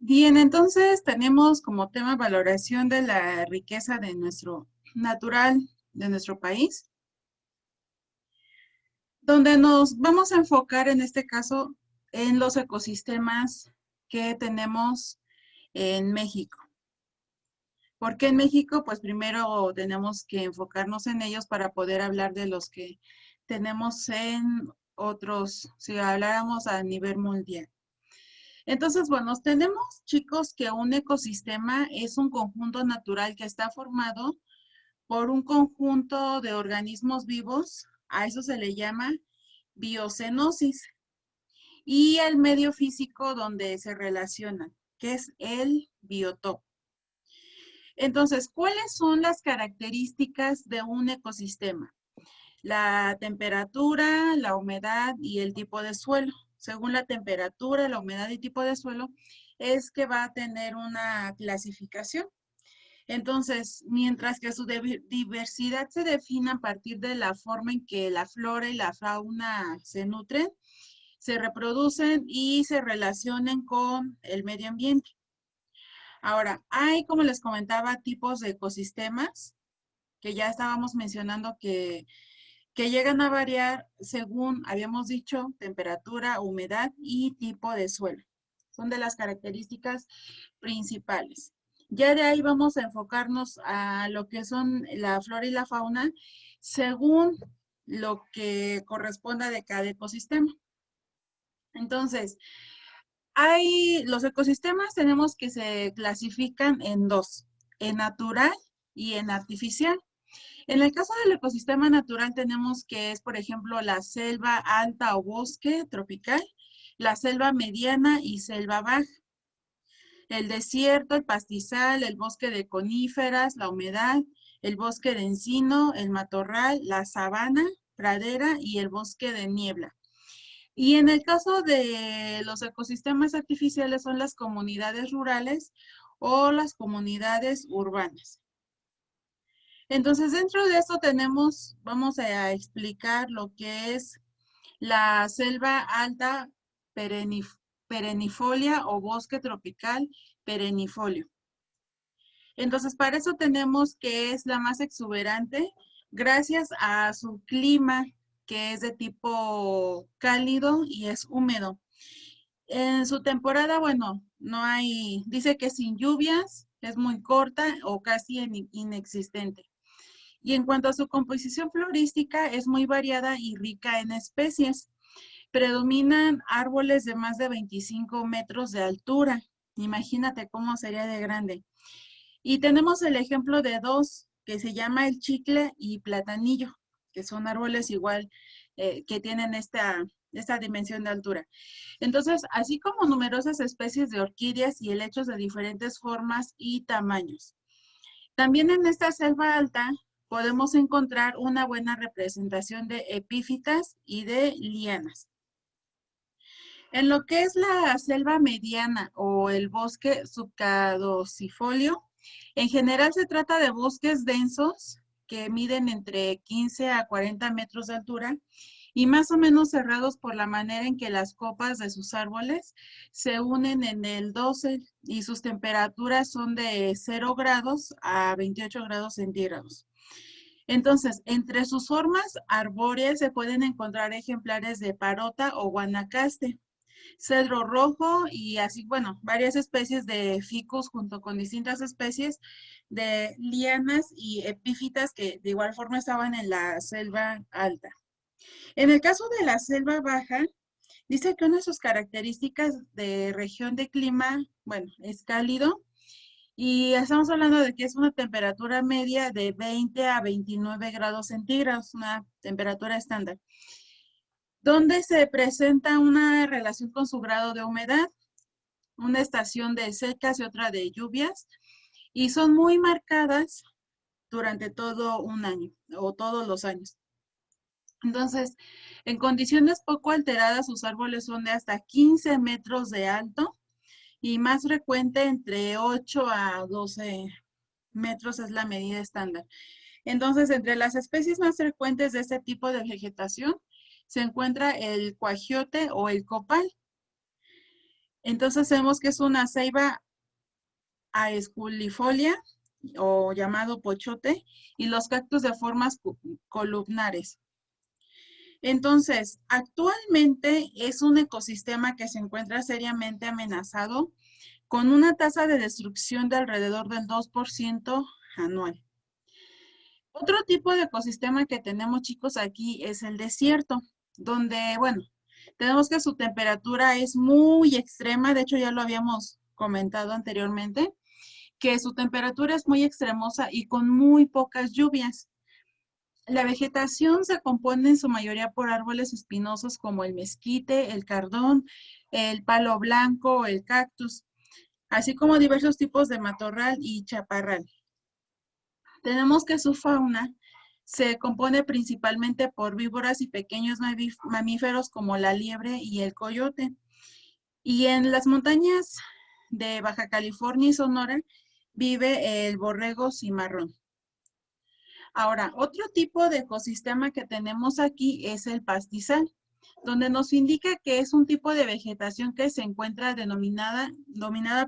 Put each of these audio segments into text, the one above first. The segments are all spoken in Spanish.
Bien, entonces tenemos como tema valoración de la riqueza de nuestro natural, de nuestro país, donde nos vamos a enfocar en este caso en los ecosistemas que tenemos en México. ¿Por qué en México? Pues primero tenemos que enfocarnos en ellos para poder hablar de los que tenemos en otros, si habláramos a nivel mundial. Entonces, bueno, tenemos, chicos, que un ecosistema es un conjunto natural que está formado por un conjunto de organismos vivos, a eso se le llama biocenosis, y el medio físico donde se relacionan, que es el biotopo. Entonces, ¿cuáles son las características de un ecosistema? La temperatura, la humedad y el tipo de suelo. Según la temperatura, la humedad y tipo de suelo, es que va a tener una clasificación. Entonces, mientras que su diversidad se define a partir de la forma en que la flora y la fauna se nutren, se reproducen y se relacionen con el medio ambiente. Ahora, hay, como les comentaba, tipos de ecosistemas que ya estábamos mencionando que llegan a variar según, habíamos dicho, temperatura, humedad y tipo de suelo. Son de las características principales. Ya de ahí vamos a enfocarnos a lo que son la flora y la fauna según lo que corresponda de cada ecosistema. Entonces, hay los ecosistemas tenemos que se clasifican en dos, en natural y en artificial. En el caso del ecosistema natural tenemos que es, por ejemplo, la selva alta o bosque tropical, la selva mediana y selva baja, el desierto, el pastizal, el bosque de coníferas, la humedad, el bosque de encino, el matorral, la sabana, pradera y el bosque de niebla. Y en el caso de los ecosistemas artificiales son las comunidades rurales o las comunidades urbanas. Entonces, dentro de esto tenemos, vamos a explicar lo que es la selva alta perennifolia o bosque tropical perennifolio. Entonces, para eso tenemos que es la más exuberante gracias a su clima, que es de tipo cálido y es húmedo. En su temporada, bueno, no hay, dice que sin lluvias, es muy corta o casi inexistente. Y en cuanto a su composición florística, es muy variada y rica en especies. Predominan árboles de más de 25 metros de altura. Imagínate cómo sería de grande. Y tenemos el ejemplo de dos, que se llama el chicle y platanillo, que son árboles igual que tienen esta dimensión de altura. Entonces, así como numerosas especies de orquídeas y helechos de diferentes formas y tamaños. También en esta selva alta podemos encontrar una buena representación de epífitas y de lianas. En lo que es la selva mediana o el bosque subcadocifolio, en general se trata de bosques densos que miden entre 15 a 40 metros de altura y más o menos cerrados por la manera en que las copas de sus árboles se unen en el dosel y sus temperaturas son de 0 grados a 28 grados centígrados. Entonces, entre sus formas arbóreas se pueden encontrar ejemplares de parota o guanacaste, cedro rojo y así, bueno, varias especies de ficus junto con distintas especies de lianas y epífitas que de igual forma estaban en la selva alta. En el caso de la selva baja, dice que una de sus características de región de clima, bueno, es cálido y estamos hablando de que es una temperatura media de 20 a 29 grados centígrados, una temperatura estándar, donde se presenta una relación con su grado de humedad, una estación de secas y otra de lluvias, y son muy marcadas durante todo un año o todos los años. Entonces, en condiciones poco alteradas, sus árboles son de hasta 15 metros de alto y más frecuente entre 8 a 12 metros es la medida estándar. Entonces, entre las especies más frecuentes de este tipo de vegetación se encuentra el cuajiote o el copal. Entonces vemos que es una ceiba esculifolia o llamado pochote y los cactus de formas columnares. Entonces, actualmente es un ecosistema que se encuentra seriamente amenazado con una tasa de destrucción de alrededor del 2% anual. Otro tipo de ecosistema que tenemos, chicos, aquí es el desierto, donde, bueno, tenemos que su temperatura es muy extrema, de hecho ya lo habíamos comentado anteriormente, que su temperatura es muy extremosa y con muy pocas lluvias. La vegetación se compone en su mayoría por árboles espinosos como el mezquite, el cardón, el palo blanco, el cactus, así como diversos tipos de matorral y chaparral. Tenemos que su fauna se compone principalmente por víboras y pequeños mamíferos como la liebre y el coyote. Y en las montañas de Baja California y Sonora vive el borrego cimarrón. Ahora, otro tipo de ecosistema que tenemos aquí es el pastizal, donde nos indica que es un tipo de vegetación que se encuentra dominada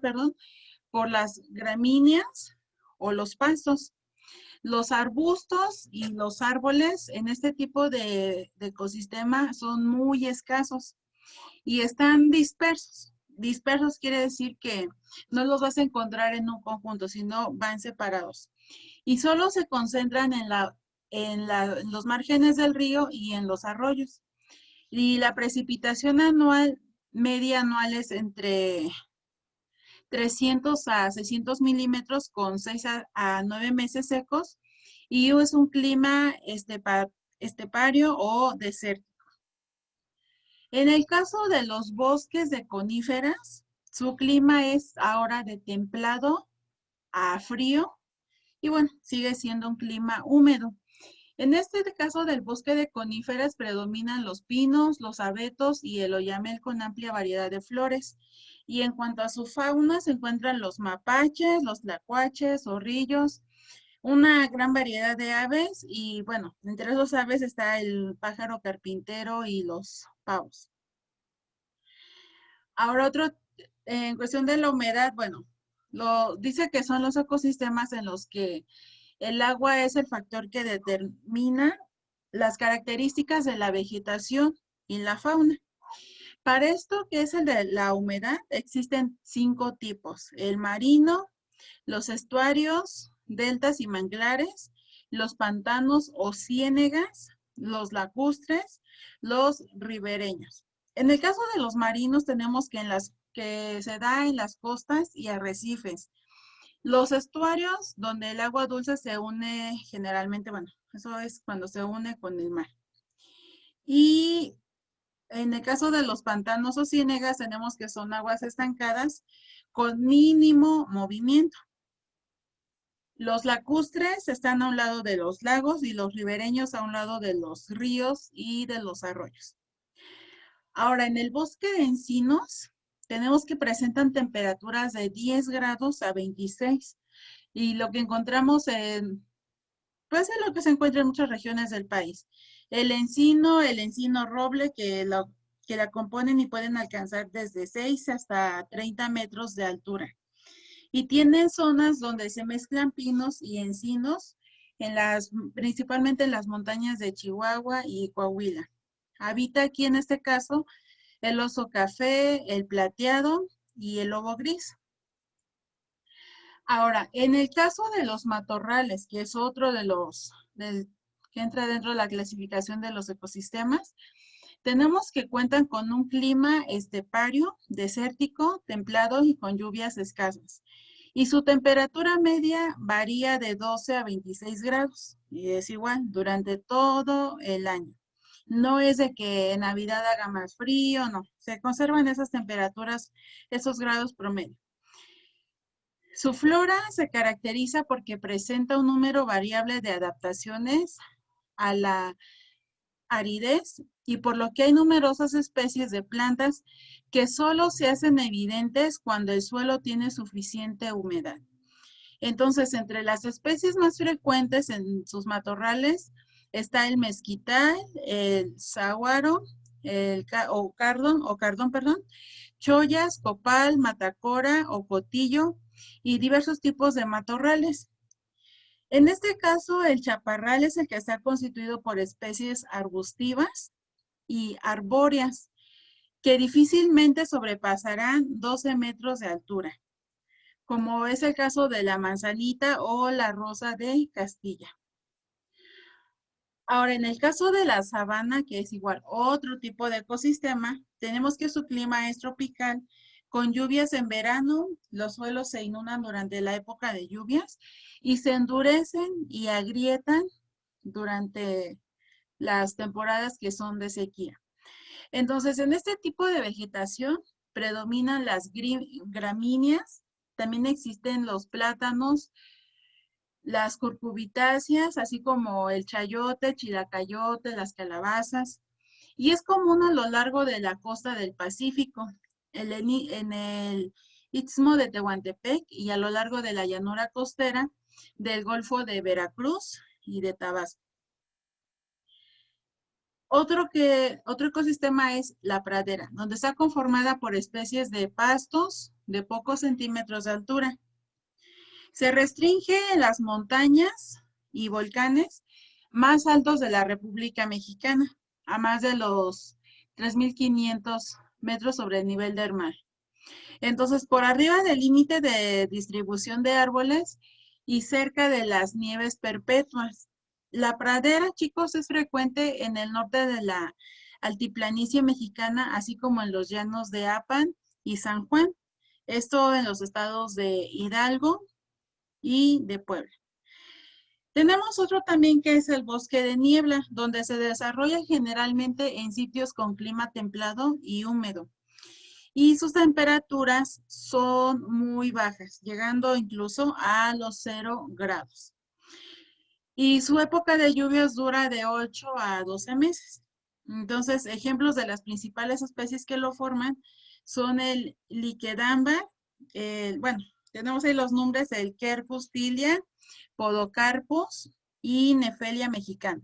por las gramíneas o los pastos. Los arbustos y los árboles en este tipo de ecosistema son muy escasos y están dispersos. Dispersos quiere decir que no los vas a encontrar en un conjunto, sino van separados. Y solo se concentran en los márgenes del río y en los arroyos. Y la precipitación anual, media anual es entre 300 a 600 milímetros con 6 a 9 meses secos y es un clima estepario o desértico. En el caso de los bosques de coníferas, su clima es ahora de templado a frío y bueno, sigue siendo un clima húmedo. En este caso del bosque de coníferas predominan los pinos, los abetos y el oyamel con amplia variedad de flores. Y en cuanto a su fauna, se encuentran los mapaches, los tlacuaches, zorrillos, una gran variedad de aves y bueno, entre esos aves está el pájaro carpintero y los pavos. Ahora en cuestión de la humedad, bueno, dice que son los ecosistemas en los que el agua es el factor que determina las características de la vegetación y la fauna. Para esto, que es el de la humedad, existen 5 tipos: el marino, los estuarios, deltas y manglares, los pantanos o ciénegas, los lacustres, los ribereños. En el caso de los marinos, tenemos que se da en las costas y arrecifes. Los estuarios, donde el agua dulce se une generalmente, bueno, eso es cuando se une con el mar. Y en el caso de los pantanos o ciénegas, tenemos que son aguas estancadas con mínimo movimiento. Los lacustres están a un lado de los lagos y los ribereños a un lado de los ríos y de los arroyos. Ahora, en el bosque de encinos, tenemos que presentan temperaturas de 10 grados a 26. Y lo que encontramos pues es lo que se encuentra en muchas regiones del país. El encino roble, que la componen y pueden alcanzar desde 6 hasta 30 metros de altura. Y tienen zonas donde se mezclan pinos y encinos, principalmente en las montañas de Chihuahua y Coahuila. Habita aquí en este caso el oso café, el plateado y el lobo gris. Ahora, en el caso de los matorrales, que es otro que entra dentro de la clasificación de los ecosistemas, tenemos que cuentan con un clima estepario, desértico, templado y con lluvias escasas. Y su temperatura media varía de 12 a 26 grados. Y es igual durante todo el año. No es de que en Navidad haga más frío, no. Se conservan esas temperaturas, esos grados promedio. Su flora se caracteriza porque presenta un número variable de adaptaciones a la aridez y por lo que hay numerosas especies de plantas que solo se hacen evidentes cuando el suelo tiene suficiente humedad. Entonces, entre las especies más frecuentes en sus matorrales está el mezquital, el saguaro, perdón, chollas, copal, matacora o cotillo y diversos tipos de matorrales. En este caso, el chaparral es el que está constituido por especies arbustivas y arbóreas que difícilmente sobrepasarán 12 metros de altura, como es el caso de la manzanita o la rosa de Castilla. Ahora, en el caso de la sabana, que es igual otro tipo de ecosistema, tenemos que su clima es tropical, con lluvias en verano, los suelos se inundan durante la época de lluvias y se endurecen y agrietan durante las temporadas que son de sequía. Entonces, en este tipo de vegetación predominan las gramíneas, también existen los plátanos, las curcubitáceas, así como el chayote, chilacayote, las calabazas, y es común a lo largo de la costa del Pacífico, en el Istmo de Tehuantepec y a lo largo de la llanura costera del Golfo de Veracruz y de Tabasco. Otro ecosistema es la pradera, donde está conformada por especies de pastos de pocos centímetros de altura. Se restringe en las montañas y volcanes más altos de la República Mexicana, a más de los 3.500 metros sobre el nivel del mar. Entonces, por arriba del límite de distribución de árboles y cerca de las nieves perpetuas. La pradera, chicos, es frecuente en el norte de la altiplanicie mexicana, así como en los llanos de Apan y San Juan. Esto en los estados de Hidalgo y de Puebla. Tenemos otro también que es el bosque de niebla, donde se desarrolla generalmente en sitios con clima templado y húmedo. Y sus temperaturas son muy bajas, llegando incluso a los 0 grados. Y su época de lluvias dura de 8 a 12 meses. Entonces, ejemplos de las principales especies que lo forman son el liquedambar, bueno, tenemos ahí los nombres del Quercus tilia, Podocarpus y Nefelia mexicana.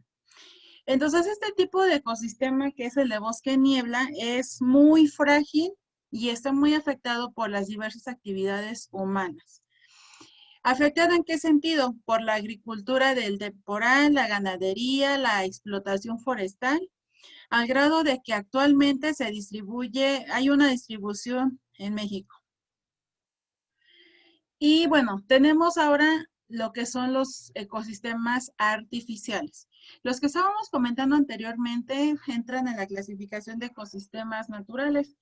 Entonces, este tipo de ecosistema que es el de bosque niebla es muy frágil y está muy afectado por las diversas actividades humanas. ¿Afectado en qué sentido? Por la agricultura del temporal, la ganadería, la explotación forestal, al grado de que actualmente hay una distribución en México. Y bueno, tenemos ahora lo que son los ecosistemas artificiales. Los que estábamos comentando anteriormente entran en la clasificación de ecosistemas naturales.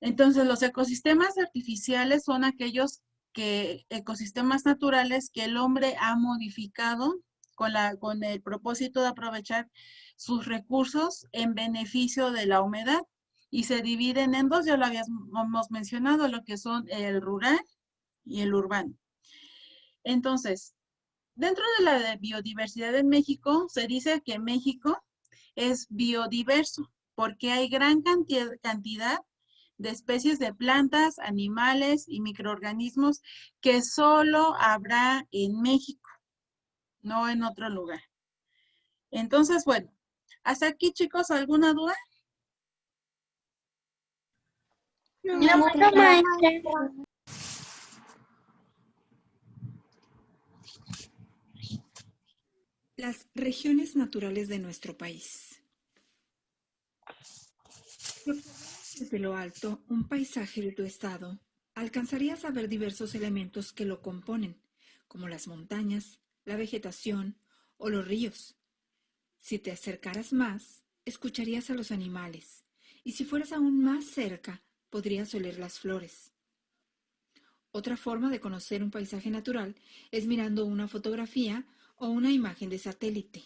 Entonces, los ecosistemas artificiales son aquellos ecosistemas naturales que el hombre ha modificado con el propósito de aprovechar sus recursos en beneficio de la humedad y se dividen en dos, ya lo habíamos mencionado, lo que son el rural y el urbano. Entonces, dentro de la biodiversidad en México, se dice que México es biodiverso porque hay gran cantidad de especies de plantas, animales y microorganismos que solo habrá en México, no en otro lugar. Entonces, bueno, hasta aquí, chicos, ¿alguna duda? No, maestra. Las regiones naturales de nuestro país. Si observas desde lo alto un paisaje de tu estado, alcanzarías a ver diversos elementos que lo componen, como las montañas, la vegetación o los ríos. Si te acercaras más, escucharías a los animales, y si fueras aún más cerca, podrías oler las flores. Otra forma de conocer un paisaje natural es mirando una fotografía o una imagen de satélite.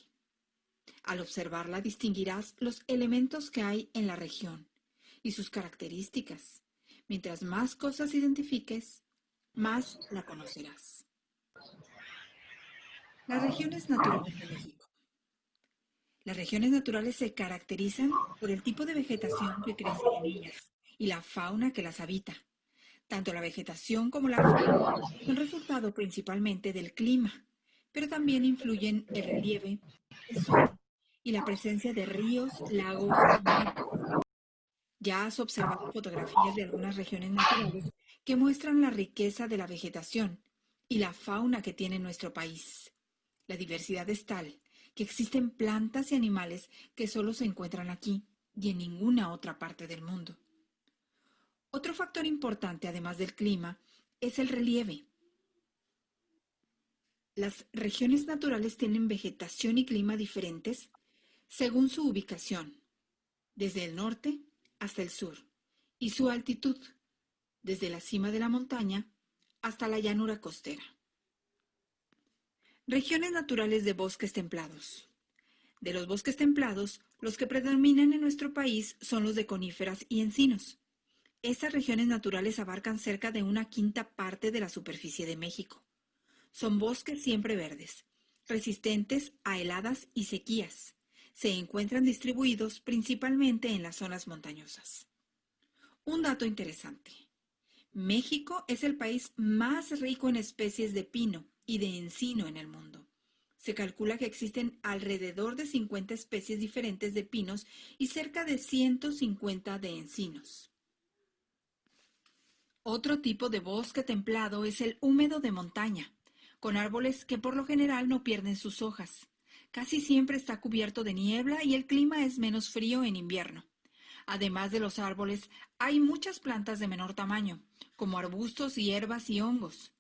Al observarla distinguirás los elementos que hay en la región y sus características. Mientras más cosas identifiques, más la conocerás. Las regiones naturales de México. Las regiones naturales se caracterizan por el tipo de vegetación que crece en ellas y la fauna que las habita. Tanto la vegetación como la fauna son resultado principalmente del clima, pero también influyen el relieve, el sol, y la presencia de ríos, lagos y mares. Ya has observado fotografías de algunas regiones naturales que muestran la riqueza de la vegetación y la fauna que tiene nuestro país. La diversidad es tal que existen plantas y animales que solo se encuentran aquí y en ninguna otra parte del mundo. Otro factor importante, además del clima, es el relieve. Las regiones naturales tienen vegetación y clima diferentes según su ubicación, desde el norte hasta el sur, y su altitud, desde la cima de la montaña hasta la llanura costera. Regiones naturales de bosques templados. De los bosques templados, los que predominan en nuestro país son los de coníferas y encinos. Estas regiones naturales abarcan cerca de 1/5 de la superficie de México. Son bosques siempre verdes, resistentes a heladas y sequías. Se encuentran distribuidos principalmente en las zonas montañosas. Un dato interesante. México es el país más rico en especies de pino y de encino en el mundo. Se calcula que existen alrededor de 50 especies diferentes de pinos y cerca de 150 de encinos. Otro tipo de bosque templado es el húmedo de montaña, con árboles que por lo general no pierden sus hojas. Casi siempre está cubierto de niebla y el clima es menos frío en invierno. Además de los árboles, hay muchas plantas de menor tamaño, como arbustos, hierbas y hongos.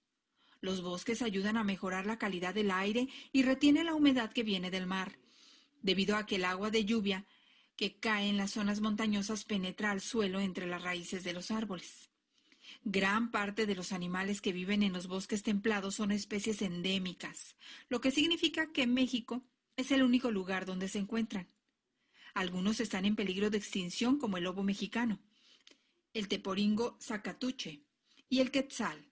Los bosques ayudan a mejorar la calidad del aire y retienen la humedad que viene del mar, debido a que el agua de lluvia que cae en las zonas montañosas penetra al suelo entre las raíces de los árboles. Gran parte de los animales que viven en los bosques templados son especies endémicas, lo que significa que México es el único lugar donde se encuentran. Algunos están en peligro de extinción, como el lobo mexicano, el teporingo zacatuche y el quetzal.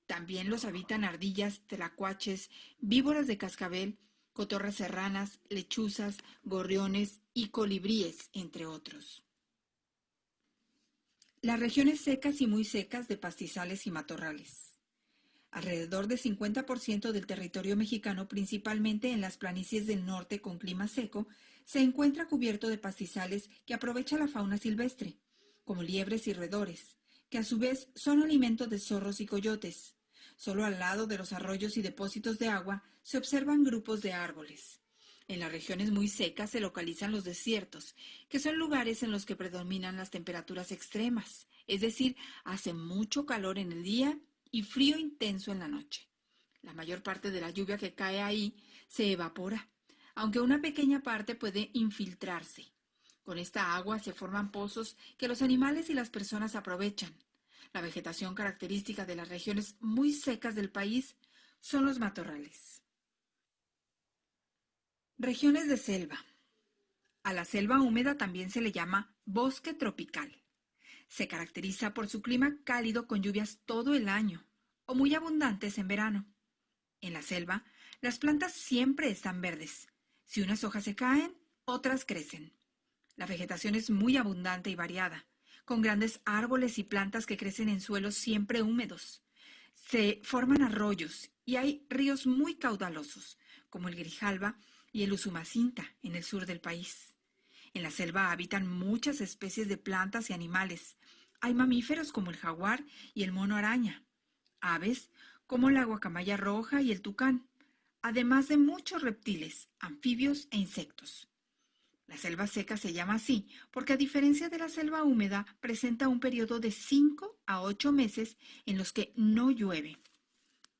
También los habitan ardillas, tlacuaches, víboras de cascabel, cotorras serranas, lechuzas, gorriones y colibríes, entre otros. Las regiones secas y muy secas de pastizales y matorrales. Alrededor del 50% del territorio mexicano, principalmente en las planicies del norte con clima seco, se encuentra cubierto de pastizales que aprovecha la fauna silvestre, como liebres y roedores, que a su vez son alimento de zorros y coyotes. Solo al lado de los arroyos y depósitos de agua se observan grupos de árboles. En las regiones muy secas se localizan los desiertos, que son lugares en los que predominan las temperaturas extremas, es decir, hace mucho calor en el día y frío intenso en la noche. La mayor parte de la lluvia que cae ahí se evapora, aunque una pequeña parte puede infiltrarse. Con esta agua se forman pozos que los animales y las personas aprovechan. La vegetación característica de las regiones muy secas del país son los matorrales. Regiones de selva. A la selva húmeda también se le llama bosque tropical. Se caracteriza por su clima cálido con lluvias todo el año, o muy abundantes en verano. En la selva, las plantas siempre están verdes. Si unas hojas se caen, otras crecen. La vegetación es muy abundante y variada, con grandes árboles y plantas que crecen en suelos siempre húmedos. Se forman arroyos y hay ríos muy caudalosos, como el Grijalba y el Usumacinta en el sur del país. En la selva habitan muchas especies de plantas y animales. Hay mamíferos como el jaguar y el mono araña, aves como la guacamaya roja y el tucán, además de muchos reptiles, anfibios e insectos. La selva seca se llama así porque, a diferencia de la selva húmeda, presenta un periodo de 5 a 8 meses en los que no llueve.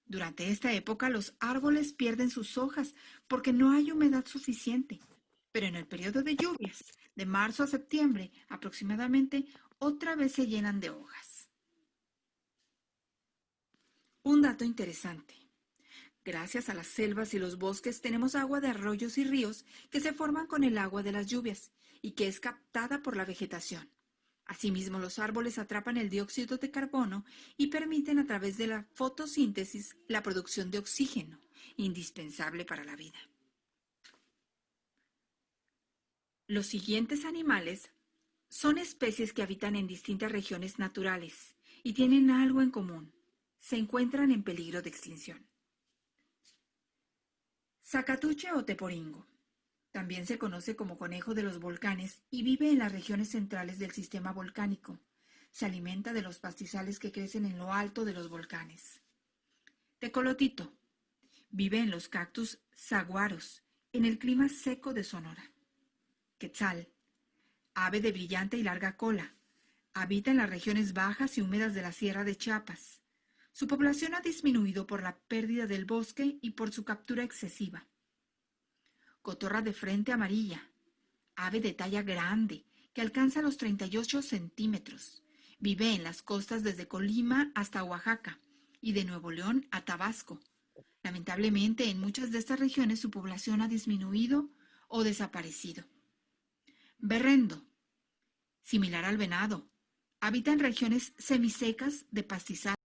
Durante esta época los árboles pierden sus hojas porque no hay humedad suficiente. Pero en el periodo de lluvias, de marzo a septiembre aproximadamente, otra vez se llenan de hojas. Un dato interesante. Gracias a las selvas y los bosques tenemos agua de arroyos y ríos que se forman con el agua de las lluvias y que es captada por la vegetación. Asimismo, los árboles atrapan el dióxido de carbono y permiten a través de la fotosíntesis la producción de oxígeno, indispensable para la vida. Los siguientes animales son especies que habitan en distintas regiones naturales y tienen algo en común. Se encuentran en peligro de extinción. Zacatuche o teporingo. También se conoce como conejo de los volcanes y vive en las regiones centrales del sistema volcánico. Se alimenta de los pastizales que crecen en lo alto de los volcanes. Tecolotito. Vive en los cactus saguaros, en el clima seco de Sonora. Quetzal. Ave de brillante y larga cola. Habita en las regiones bajas y húmedas de la Sierra de Chiapas. Su población ha disminuido por la pérdida del bosque y por su captura excesiva. Cotorra de frente amarilla. Ave de talla grande, que alcanza los 38 centímetros. Vive en las costas desde Colima hasta Oaxaca y de Nuevo León a Tabasco. Lamentablemente, en muchas de estas regiones su población ha disminuido o desaparecido. Berrendo. Similar al venado. Habita en regiones semisecas de pastizal